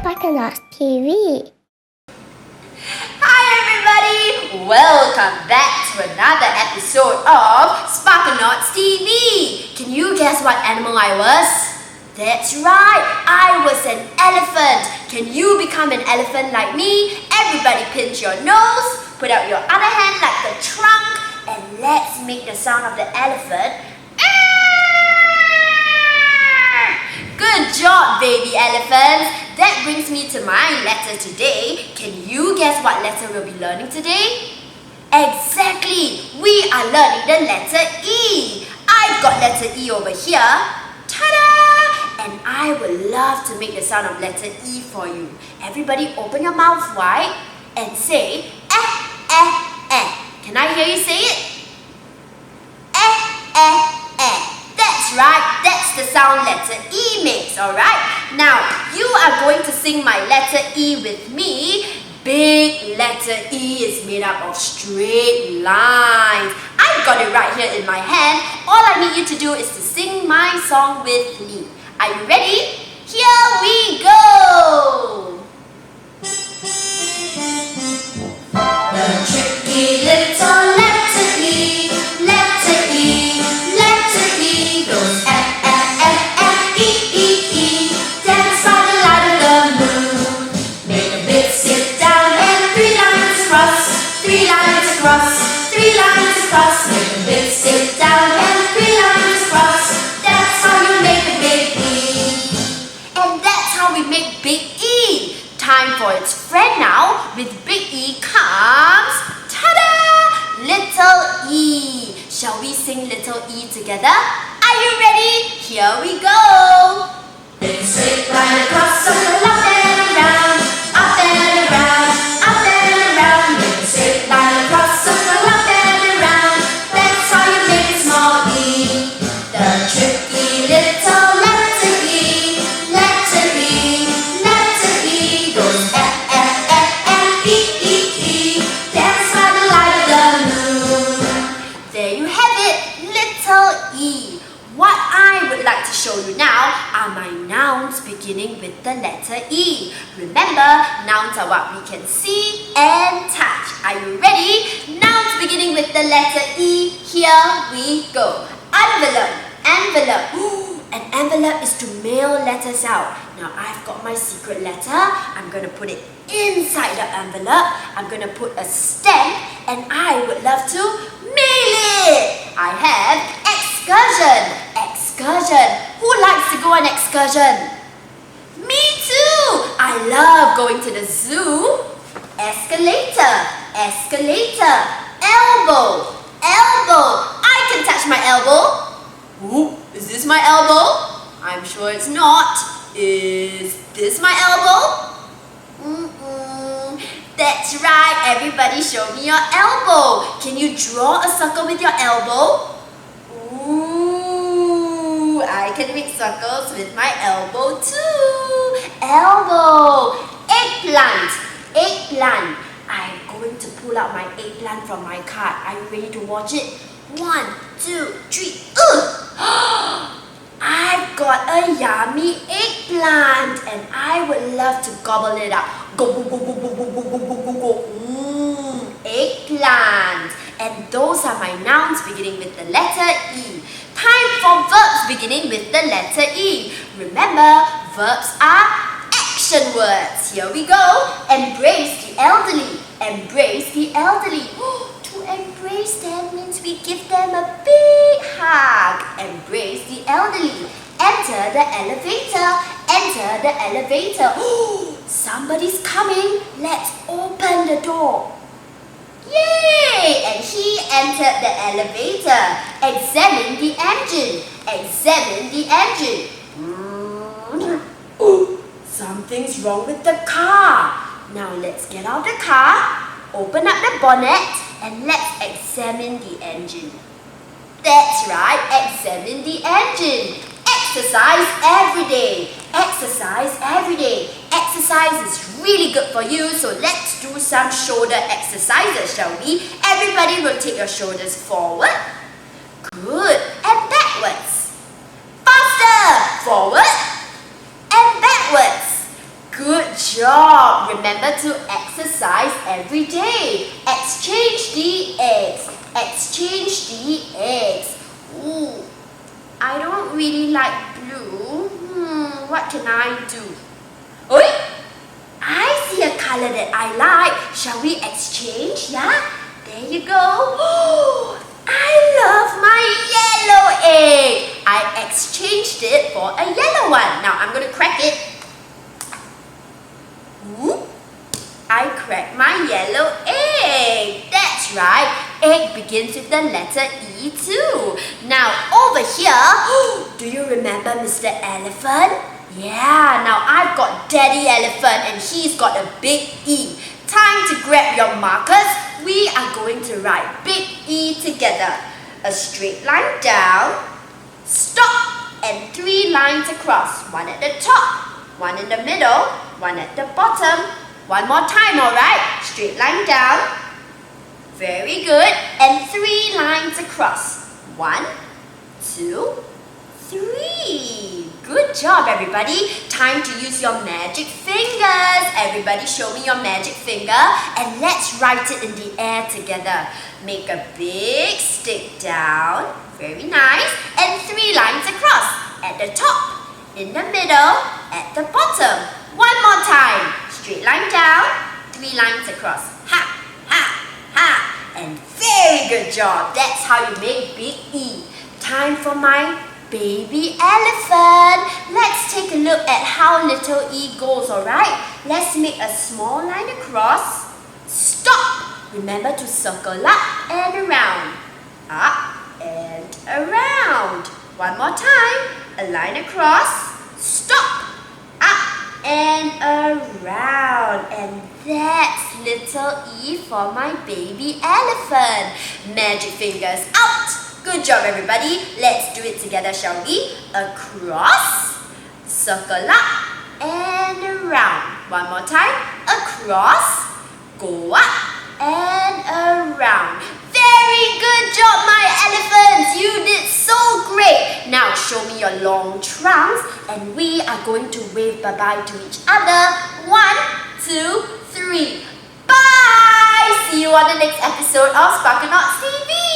SparkanautsTV. Hi everybody! Welcome back to another episode of SparkanautsTV. Can you guess what animal I was? That's right, I was an elephant. Can you become an elephant like me? Everybody pinch your nose, put out your other hand like the trunk, and let's make the sound of the elephant. Good job, baby elephants! That brings me to my letter today. Can you guess what letter we'll be learning today? Exactly! We are learning the letter E. I've got letter E over here. Ta-da! And I would love to make the sound of letter E for you. Everybody open your mouth wide and say eh, eh, eh. Can I hear you say it? Eh, eh, eh. That's right, that's the sound letter E makes, alright? Now, you are going to sing my letter E with me. Big letter E is made up of straight lines. I've got it right here in my hand. All I need you to do is to sing my song with me. Are you ready? Here we go! The tricky little letter E, letter E, letter E goes F, F, F, F, E, E, E. Dance by the light of the moon. Make a bit sit down and 3 lines across, 3 lines across, 3 lines across. Make a bit sit down and 3 lines across. That's how you make a big E. And that's how we make big E. Time for its friend now. With big E comes, ta-da! Little E. Shall we sing little E together? Are you ready? Here we go. Make a straight line across, circle up and around, up and around, up and around. Make a straight line across, circle up and around. That's how you make a small E. The tricky little letter E, letter E, letter E goes F, F, F, F, E, E, E. Dance by the light of the moon. There you have it, little E. What I would like to show you now are my nouns beginning with the letter E. Remember, nouns are what we can see and touch. Are you ready? Nouns beginning with the letter E. Here we go. Envelope, envelope. Ooh, an envelope is to mail letters out. Now I've got my secret letter. I'm going to put it inside the envelope. I'm going to put a stamp and I would love to mail it. I have excursion. Excursion. Who likes to go on excursion? Me too. I love going to the zoo. Escalator. Escalator. Elbow. Elbow. I can touch my elbow. Ooh, is this my elbow? I'm sure it's not. Is this my elbow? That's right. Everybody show me your elbow. Can you draw a circle with your elbow? Ooh, I can make circles with my elbow too. Elbow. Eggplant. Eggplant. I'm going to pull out my eggplant from my card. Are you ready to watch it? 1, 2, 3. I've got a yummy eggplant and I would love to gobble it up. Go, go, go, go, go, go, go, go, go, go, go. Eggplant. And those are my nouns beginning with the letter E. Time for verbs beginning with the letter E. Remember, verbs are action words. Here we go. Embrace the elderly. Embrace the elderly. To embrace them means we give them a big hug. Embrace the elderly. Enter the elevator. Enter the elevator. Somebody's coming. Let's open the door. Yay! And he entered the elevator. Examine the engine. Examine the engine. Something's wrong with the car. Now let's get out the car, open up the bonnet, and let's examine the engine. That's right, examine the engine. Exercise every day. Exercise every day. Exercise is really good for you, so let's do some shoulder exercises, shall we? Everybody rotate your shoulders forward. Good. And backwards. Faster. Forward and backwards. Good job! Remember to exercise every day. Exchange the eggs. Exchange the eggs. Ooh, I don't really like blue. What can I do? Oi! I see a color that I like. Shall we exchange? Yeah? There you go. Oh, I love my yellow egg. I exchanged it for a yellow one. Now I'm going to crack it. Ooh, I cracked my yellow egg. That's right. Egg begins with the letter E too. Now over here, do you remember Mr. Elephant? Yeah, now I've got Daddy Elephant and he's got a big E. Time to grab your markers. We are going to write big E together. A straight line down, stop, and 3 lines across. One at the top, one in the middle, one at the bottom. One more time, alright? Straight line down. Very good. And 3 lines across. 1, 2, 3. Good job, everybody. Time to use your magic fingers. Everybody show me your magic finger and let's write it in the air together. Make a big stick down. Very nice. And 3 lines across. At the top, in the middle, at the bottom. One more time. Straight line down, 3 lines across. Ha, ha, ha. And very good job. That's how you make big E. Time for my baby elephant. Let's take a look at how little E goes, alright? Let's make a small line across. Stop! Remember to circle up and around. Up and around. One more time. A line across. Stop! Up and around. And that's little E for my baby elephant. Magic fingers out. Good job, everybody. Let's do it together, shall we? Across, circle up and around. One more time. Across, go up and around. Very good job, my elephants. You did so great. Now show me your long trunks and we are going to wave bye-bye to each other. 1, 2, 3. Bye! See you on the next episode of Sparkanauts TV.